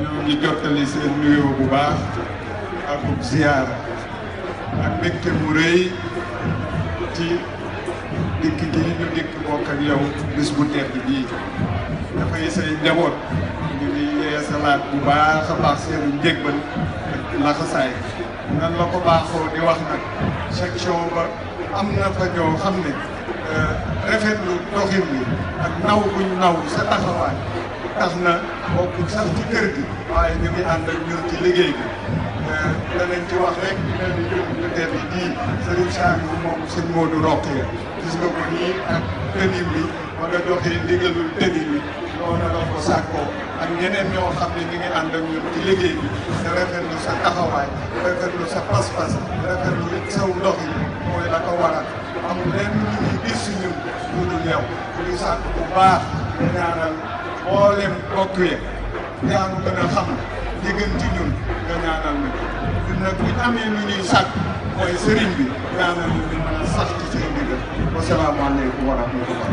ñoo ngi jottali seen nuyoo bu baax ak ziar ak mbégte mu rëy ci dikk gi ñu dikk bokk ak yow bis bu tedd bii dafay say njaboot ñu ngi yeesalaat bu baax a baax seen njëgbal ak laxasaay nan la ko baaxoo di wax nag section ba am na fa ñoo xam ne rafetlu doxin bi ak naw buñ naw sa taxawaay tax na bokk sax ci kër gi waaye ñu ngi ànd ak ñun ci liggéey bi danañ ci wax rek mel ni ñun ñu tedd di Serigne Saliou moom sëñ Modou Rokhaya gis nga ko nii ak tenue bi ma nga joxee ndigalul tenue bi noonu la ko sàkkoo ak ñeneen ñoo xam ne ñu ngi ànd ak ñun ci liggéey bi te rafetlu sa taxawaay rafetlu sa pas-pas rafetlu saw doxin mooy la ko waral amul lenn lu ñuy gis si ñun lu dul yow ñu sàkk bu baax di ñaanal mboolem bokk yi yaa ngi gën a xam li gën ci ñun nga ñaanal ñu ñun nag bu ñu amee lu ñuy sàkk mooy sëriñ bi ñaanal ñu mën a sax ci seen ndigal wasalaamaaleykum wa rahmatulah